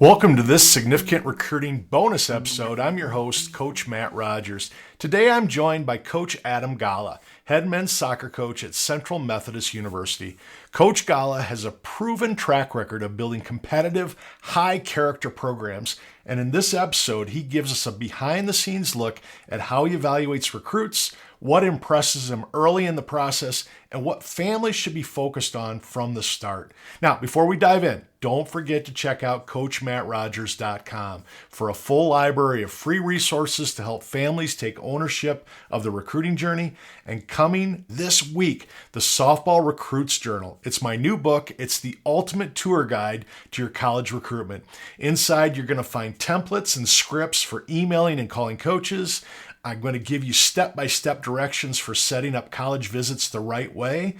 Welcome to this significant recruiting bonus episode. I'm your host, Coach Matt Rogers. Today I'm joined by Coach Adam Galla, head men's soccer coach at Central Methodist University. Coach Galla has a proven track record of building competitive, high-character programs, and in this episode, he gives us a behind-the-scenes look at how he evaluates recruits, what impresses him early in the process, and what families should be focused on from the start. Now, before we dive in, don't forget to check out CoachMattRogers.com for a full library of free resources to help families take ownership of the recruiting journey. And coming this week, the Softball Recruits Journal. It's my new book. It's the ultimate tour guide to your college recruitment. Inside, you're going to find templates and scripts for emailing and calling coaches. I'm going to give you step-by-step directions for setting up college visits the right way.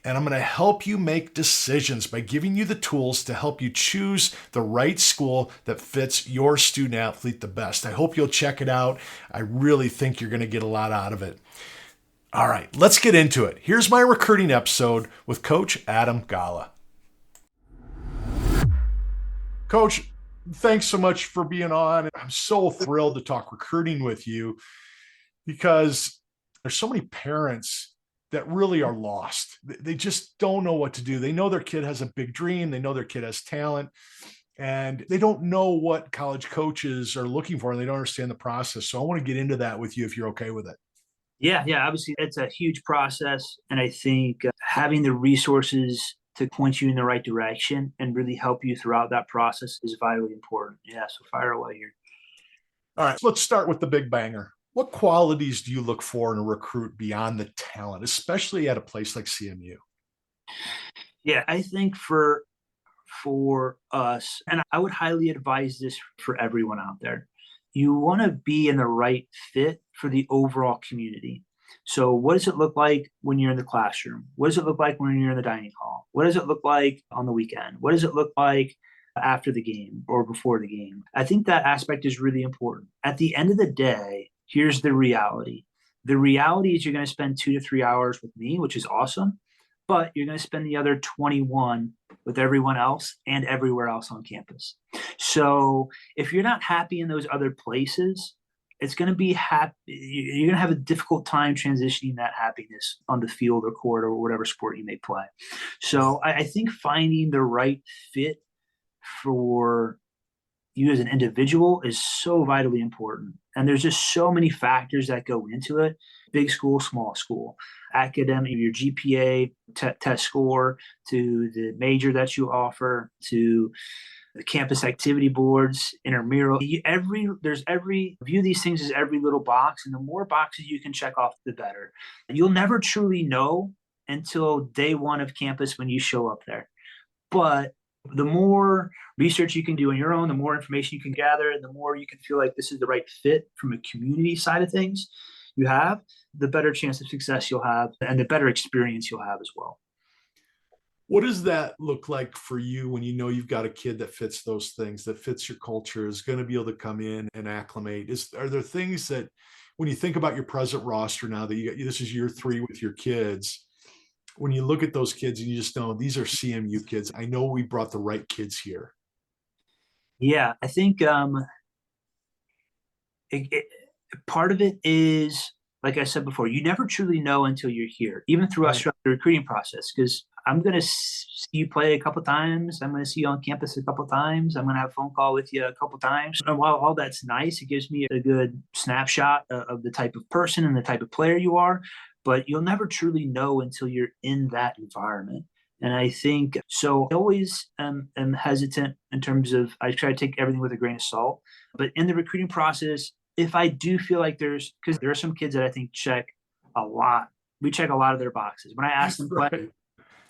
And I'm going to help you make decisions by giving you the tools to help you choose the right school that fits your student athlete the best. I hope you'll check it out. I really think you're going to get a lot out of it. All right, let's get into it. Here's my recruiting episode with Coach Adam Galla. Coach, thanks so much for being on. I'm so thrilled to talk recruiting with you because there's so many parents that really are lost. They just don't know what to do. They know their kid has a big dream. They know their kid has talent, and they don't know what college coaches are looking for, and they don't understand the process. So I want to get into that with you if you're okay with it. Yeah. Obviously, it's a huge process. And I think having the resources to point you in the right direction and really help you throughout that process is vitally important. Yeah. So fire away here. All right. So let's start with the big banger. What qualities do you look for in a recruit beyond the talent, especially at a place like CMU? Yeah. I think for us, and I would highly advise this for everyone out there, you want to be in the right fit for the overall community. So what does it look like when you're in the classroom? What does it look like when you're in the dining hall? What does it look like on the weekend? What does it look like after the game or before the game? I think that aspect is really important. At the end of the day, here's the reality. The reality is you're going to spend 2 to 3 hours with me, which is awesome, but you're going to spend the other 21 with everyone else and everywhere else on campus. So if you're not happy in those other places, it's going to be you're going to have a difficult time transitioning that happiness on the field or court or whatever sport you may play. So I think finding the right fit for you as an individual is so vitally important. And there's just so many factors that go into it. Big school, small school, academic, your GPA, test score, to the major that you offer, to the campus activity boards, intramural. View these things as every little box, and the more boxes you can check off, the better. And you'll never truly know until day one of campus when you show up there. But the more research you can do on your own, the more information you can gather, and the more you can feel like this is the right fit from a community side of things you have, the better chance of success you'll have and the better experience you'll have as well. What does that look like for you when you know you've got a kid that fits those things, that fits your culture, is going to be able to come in and acclimate? Are there things that, when you think about your present roster now that this is year 3 with your kids, when you look at those kids and you just know these are CMU kids, I know we brought the right kids here? Yeah, I think part of it is, like I said before, you never truly know until you're here, even through us throughout the recruiting process, because I'm going to see you play a couple times. I'm going to see you on campus a couple times. I'm going to have a phone call with you a couple times. And while all that's nice, it gives me a good snapshot of the type of person and the type of player you are, but you'll never truly know until you're in that environment. And I think, so I always am hesitant in terms of, I try to take everything with a grain of salt, but in the recruiting process, if I do feel like because there are some kids that I think check a lot of their boxes. When I ask them questions,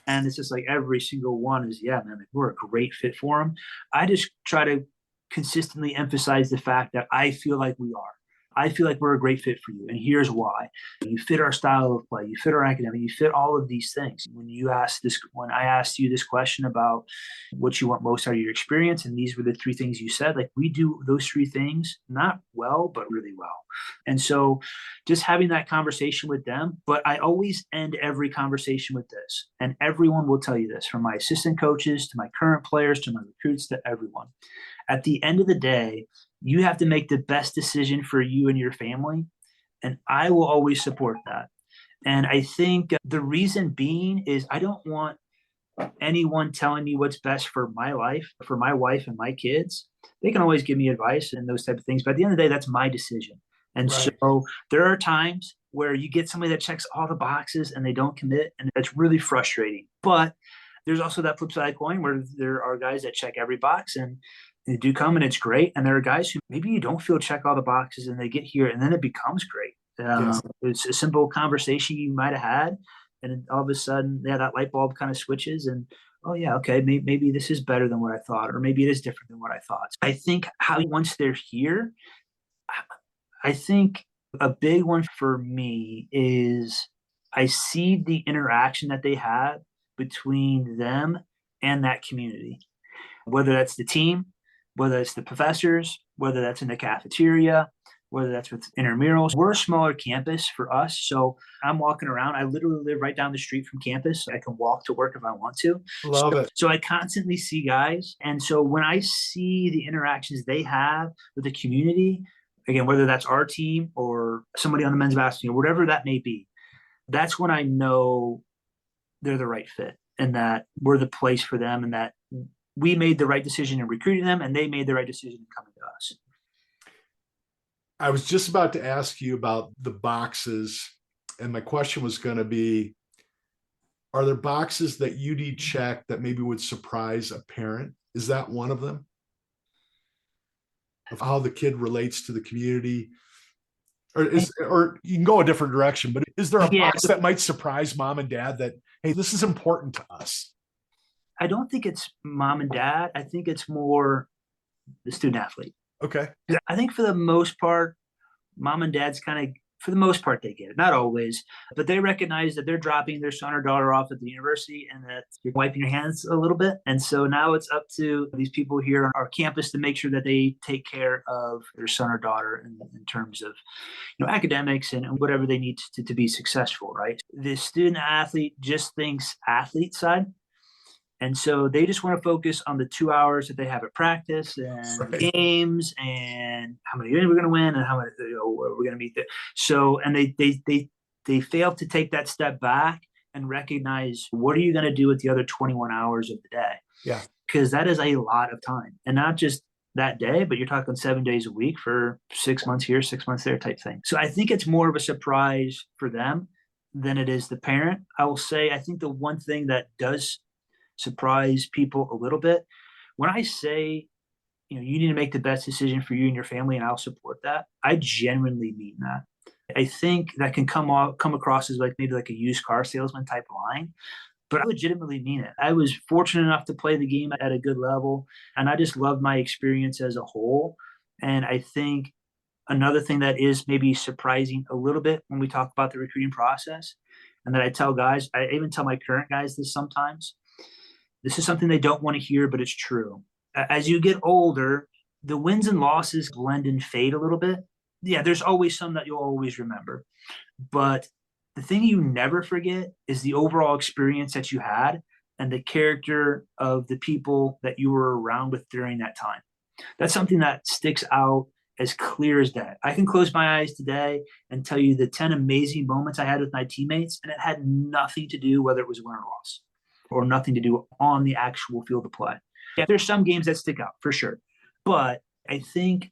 and it's just like every single one is, yeah, man, we're a great fit for them. I just try to consistently emphasize the fact that I feel like we are. I feel like we're a great fit for you, and here's why. You fit our style of play, you fit our academic, you fit all of these things. When I asked you this question about what you want most out of your experience, and these were the 3 things you said, like, we do those 3 things, not well, but really well. And so just having that conversation with them, but I always end every conversation with this, and everyone will tell you this, from my assistant coaches to my current players to my recruits to everyone. At the end of the day, you have to make the best decision for you and your family. And I will always support that. And I think the reason being is I don't want anyone telling me what's best for my life, for my wife and my kids. They can always give me advice and those type of things. But at the end of the day, that's my decision. And Right. so there are times where you get somebody that checks all the boxes and they don't commit, and that's really frustrating. But there's also that flip side coin where there are guys that check every box and they do come and it's great. And there are guys who maybe you don't feel check all the boxes and they get here and then it becomes great. Yes. It's a simple conversation you might have had, and then all of a sudden, yeah, that light bulb kind of switches, and oh yeah, okay, maybe this is better than what I thought, or maybe it is different than what I thought. I think how once they're here, I think a big one for me is I see the interaction that they have between them and that community, whether that's the team, whether it's the professors, whether that's in the cafeteria, whether that's with intramurals. We're a smaller campus for us. So I'm walking around. I literally live right down the street from campus. I can walk to work if I want to. Love it. So I constantly see guys. And so when I see the interactions they have with the community, again, whether that's our team or somebody on the men's basketball team, whatever that may be, that's when I know they're the right fit and that we're the place for them and that we made the right decision in recruiting them and they made the right decision in coming to us. I was just about to ask you about the boxes, and my question was going to be, are there boxes that you need checked that maybe would surprise a parent? Is that one of them? Of how the kid relates to the community? Or you can go a different direction, but is there a box that might surprise mom and dad that, hey, this is important to us? I don't think it's mom and dad. I think it's more the student athlete. Okay. I think for the most part, mom and dad's kind of, for the most part, they get it. Not always, but they recognize that they're dropping their son or daughter off at the university and that you're wiping your hands a little bit. And so now it's up to these people here on our campus to make sure that they take care of their son or daughter in terms of, academics and whatever they need to be successful, right? The student athlete just thinks athlete side. And so they just want to focus on the 2 hours that they have at practice and games and how many games we're going to win and how many we're going to meet there. So, and they fail to take that step back and recognize what are you going to do with the other 21 hours of the day? Yeah. Because that is a lot of time, and not just that day, but you're talking 7 days a week for 6 months here, 6 months there type thing. So I think it's more of a surprise for them than it is the parent. I will say, I think the one thing that does surprise people a little bit when I say, you need to make the best decision for you and your family, and I'll support that. I genuinely mean that. I think that can come across as maybe like a used car salesman type line, but I legitimately mean it. I was fortunate enough to play the game at a good level, and I just loved my experience as a whole. And I think another thing that is maybe surprising a little bit when we talk about the recruiting process, and that I tell guys, I even tell my current guys this sometimes. This is something they don't want to hear, but it's true. As you get older, the wins and losses blend and fade a little bit. Yeah, there's always some that you'll always remember. But the thing you never forget is the overall experience that you had and the character of the people that you were around with during that time. That's something that sticks out as clear as day. I can close my eyes today and tell you the 10 amazing moments I had with my teammates, and it had nothing to do whether it was win or loss, or nothing to do on the actual field of play. Yeah, there's some games that stick out for sure. But I think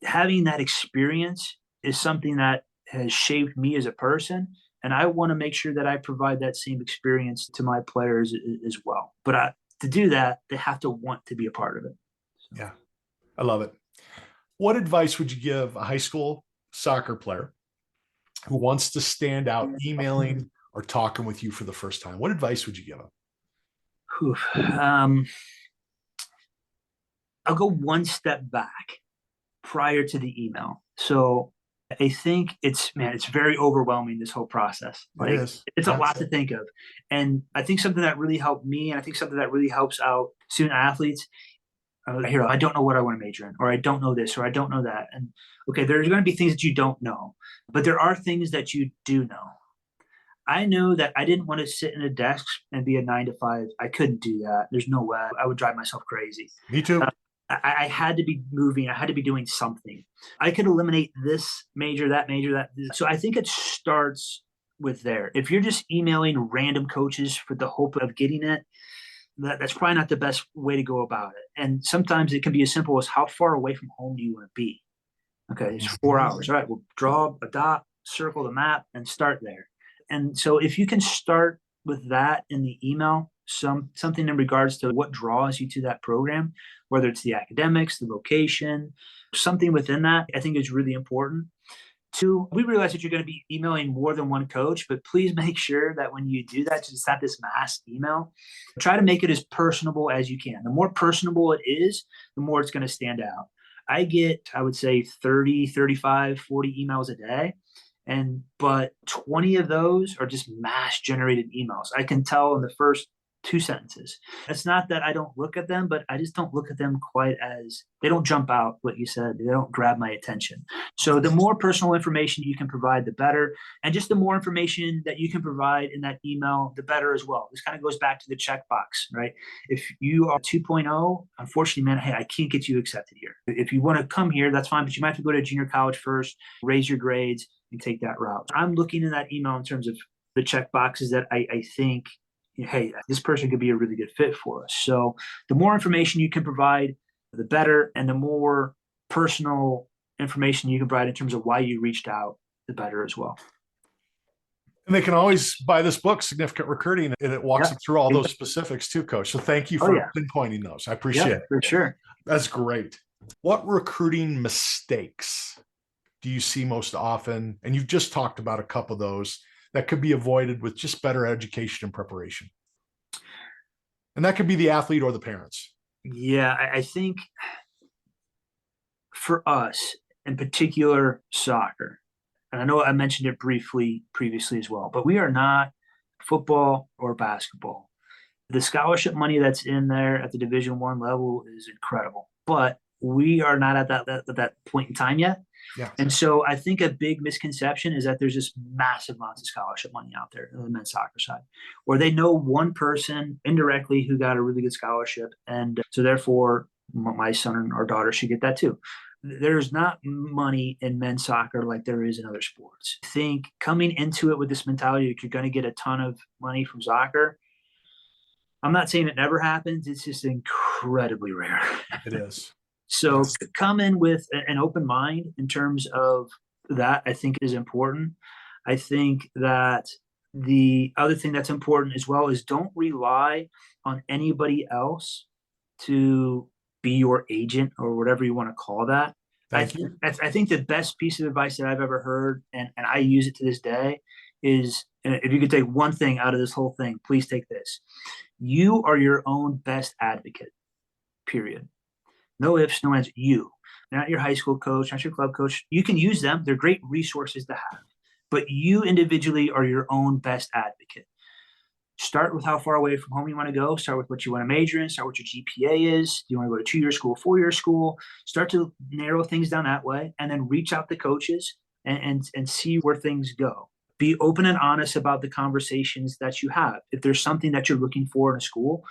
having that experience is something that has shaped me as a person. And I want to make sure that I provide that same experience to my players as well. But to do that, they have to want to be a part of it. So. Yeah, I love it. What advice would you give a high school soccer player who wants to stand out emailing or talking with you for the first time? What advice would you give them? I'll go one step back prior to the email. So I think it's very overwhelming, this whole process. It's a lot to think of. And I think something that really helped me, and I think something that really helps out student athletes, I don't know what I want to major in, or I don't know this, or I don't know that. And okay, there's going to be things that you don't know, but there are things that you do know. I know that I didn't want to sit in a desk and be a 9 to 5. I couldn't do that. There's no way. I would drive myself crazy. Me too. I had to be moving. I had to be doing something. I could eliminate this major, that major, that. So I think it starts with there. If you're just emailing random coaches for the hope of getting it, that's probably not the best way to go about it. And sometimes it can be as simple as how far away from home do you want to be? Okay, it's 4 hours. All right, we'll draw a dot, circle the map, and start there. And so if you can start with that in the email, something in regards to what draws you to that program, whether it's the academics, the location, something within that, I think is really important. Two, we realize that you're going to be emailing more than one coach, but please make sure that when you do that, just not this mass email. Try to make it as personable as you can. The more personable it is, the more it's going to stand out. I get, I would say 30, 35, 40 emails a day. But 20 of those are just mass generated emails. I can tell in the first 2 sentences. It's not that I don't look at them, but I just don't look at them quite as, they don't jump out, what you said. They don't grab my attention. So the more personal information you can provide, the better. And just the more information that you can provide in that email, the better as well. This kind of goes back to the checkbox, right? If you are 2.0, unfortunately, man, hey, I can't get you accepted here. If you want to come here, that's fine, but you might have to go to junior college first, raise your grades, and take that route. I'm looking in that email in terms of the check boxes that I think, hey, this person could be a really good fit for us. So the more information you can provide, the better. And the more personal information you can provide in terms of why you reached out, the better as well. And they can always buy this book, Significant Recruiting, and it walks them through all those specifics too, Coach. So thank you for pinpointing those. I appreciate it. For sure. That's great. What recruiting mistakes do you see most often? And you've just talked about a couple of those that could be avoided with just better education and preparation. And that could be the athlete or the parents. Yeah, I think for us, in particular, soccer, and I know I mentioned it briefly previously as well, but we are not football or basketball. The scholarship money that's in there at the Division I level is incredible, but we are not at that point in time yet. Yeah. And so I think a big misconception is that there's just massive amounts of scholarship money out there on the men's soccer side, where they know one person indirectly who got a really good scholarship. And so therefore my son or daughter should get that too. There's not money in men's soccer like there is in other sports. I think coming into it with this mentality that you're going to get a ton of money from soccer, I'm not saying it never happens. It's just incredibly rare. It is. So come in with an open mind in terms of that, I think is important. I think that the other thing that's important as well is don't rely on anybody else to be your agent or whatever you want to call that. I think the best piece of advice that I've ever heard, and I use it to this day, is, and if you could take one thing out of this whole thing, please take this. You are your own best advocate, period. No ifs, no ands. You, not your high school coach, not your club coach. You can use them. They're great resources to have. But you individually are your own best advocate. Start with how far away from home you want to go. Start with what you want to major in. Start what your GPA is. Do you want to go to 2-year school, 4-year school? Start to narrow things down that way, and then reach out to coaches and see where things go. Be open and honest about the conversations that you have. If there's something that you're looking for in a school,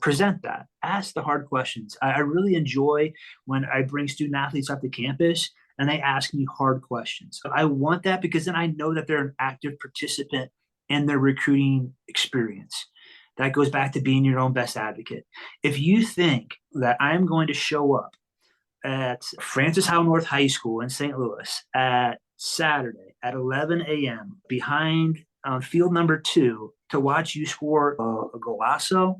present that. Ask the hard questions. I really enjoy when I bring student athletes up to campus and they ask me hard questions. I want that because then I know that they're an active participant in their recruiting experience. That goes back to being your own best advocate. If you think that I'm going to show up at Francis Howell North High School in St. Louis at Saturday at 11 a.m. behind field number 2 to watch you score a golazo,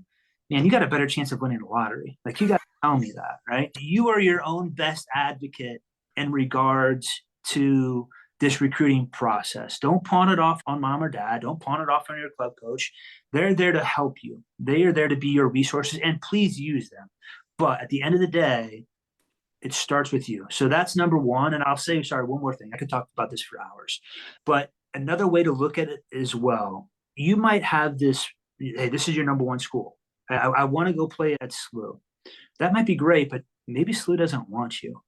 man, you got a better chance of winning the lottery. Like, you got to tell me that, right? You are your own best advocate in regards to this recruiting process. Don't pawn it off on mom or dad. Don't pawn it off on your club coach. They're there to help you. They are there to be your resources, and please use them. But at the end of the day, it starts with you. So that's number one. And I'll say, sorry, one more thing. I could talk about this for hours. But another way to look at it as well, you might have this, hey, this is your number one school. I want to go play at SLU. That might be great, but maybe SLU doesn't want you.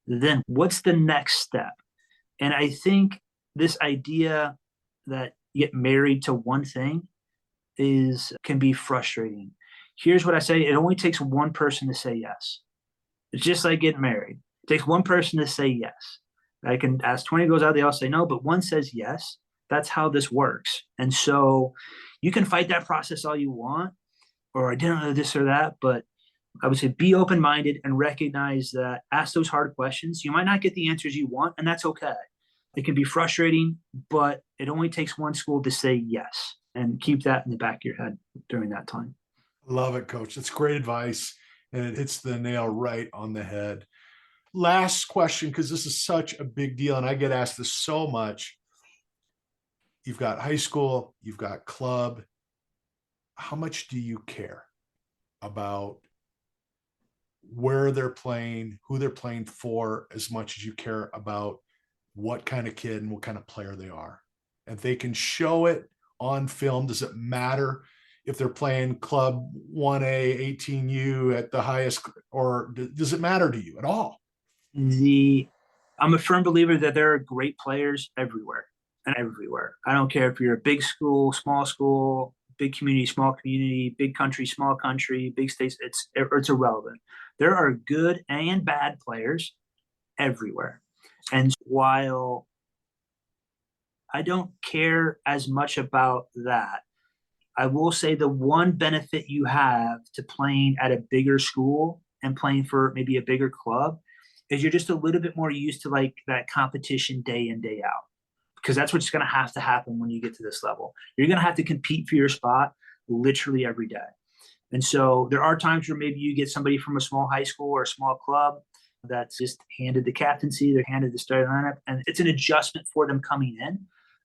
Then what's the next step? And I think this idea that you get married to one thing can be frustrating. Here's what I say. It only takes one person to say yes. It's just like getting married. It takes one person to say yes. I can ask 20 girls out, they all say no, but one says yes. That's how this works. And so you can fight that process all you want, or I didn't know this or that, but I would say be open-minded and recognize that ask those hard questions. You might not get the answers you want, and that's okay. It can be frustrating, but it only takes one school to say yes, and keep that in the back of your head during that time. Love it, Coach. That's great advice, and it hits the nail right on the head. Last question, because this is such a big deal, and I get asked this so much. You've got high school, you've got club. How much do you care about where they're playing, who they're playing for, as much as you care about what kind of kid and what kind of player they are? If they can show it on film, does it matter if they're playing club 1A, 18U at the highest, or does it matter to you at all? I'm a firm believer that there are great players everywhere and everywhere. I don't care if you're a big school, small school, big community, small community, big country, small country, big states. It's irrelevant. There are good and bad players everywhere. And while I don't care as much about that, I will say the one benefit you have to playing at a bigger school and playing for maybe a bigger club is you're just a little bit more used to like that competition day in, day out. Because that's what's going to happen when you get to this level. You're going to have to compete for your spot literally every day. And so there are times where maybe you get somebody from a small high school or a small club that's just handed the captaincy, they're handed the starting lineup, and it's an adjustment for them coming in.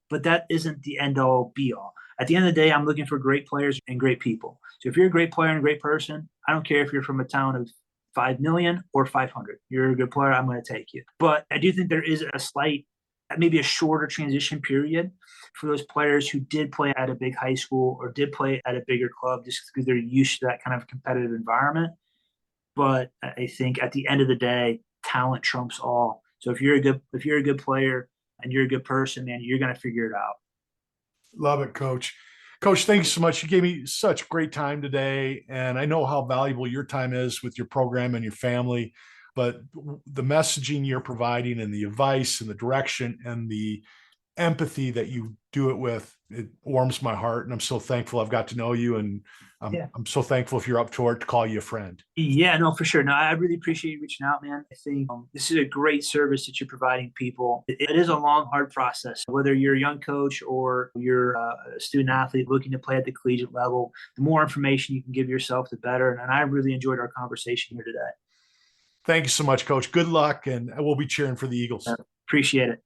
But that isn't the end all be all. At the end of the day, I'm looking for great players and great people. So if you're a great player and a great person, I don't care if you're from a town of 5 million or 500. You're a good player, I'm going to take you. But I do think there is a slight, maybe a shorter transition period for those players who did play at a big high school or did play at a bigger club just because they're used to that kind of competitive environment. But I think at the end of the day, talent trumps all. So if you're a good player and you're a good person, man, you're going to figure it out. Love it, Coach. Coach, thank you so much. You gave me such great time today, and I know how valuable your time is with your program and your family. But the messaging you're providing and the advice and the direction and the empathy that you do it with, it warms my heart. And I'm so thankful I've got to know you. And I'm so thankful if you're up to it to call you a friend. Yeah, no, for sure. No, I really appreciate you reaching out, man. I think this is a great service that you're providing people. It is a long, hard process. Whether you're a young coach or you're a student athlete looking to play at the collegiate level, the more information you can give yourself, the better. And I really enjoyed our conversation here today. Thank you so much, Coach. Good luck, and we'll be cheering for the Eagles. Appreciate it.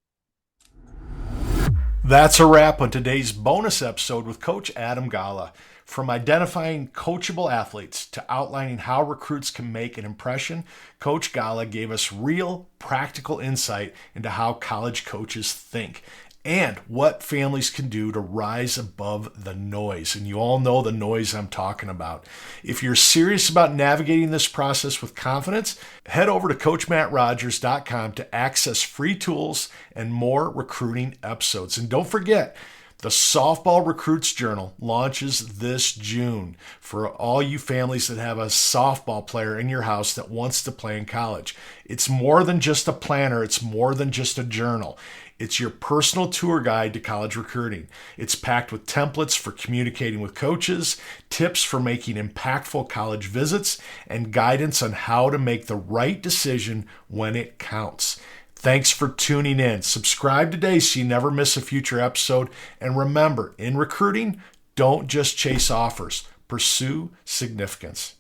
That's a wrap on today's bonus episode with Coach Adam Galla. From identifying coachable athletes to outlining how recruits can make an impression, Coach Galla gave us real, practical insight into how college coaches think and what families can do to rise above the noise. And you all know the noise I'm talking about. If you're serious about navigating this process with confidence, head over to CoachMattRogers.com to access free tools and more recruiting episodes. And don't forget, the Softball Recruits Journal launches this June for all you families that have a softball player in your house that wants to play in college. It's more than just a planner. It's more than just a journal. It's your personal tour guide to college recruiting. It's packed with templates for communicating with coaches, tips for making impactful college visits, and guidance on how to make the right decision when it counts. Thanks for tuning in. Subscribe today so you never miss a future episode. And remember, in recruiting, don't just chase offers. Pursue significance.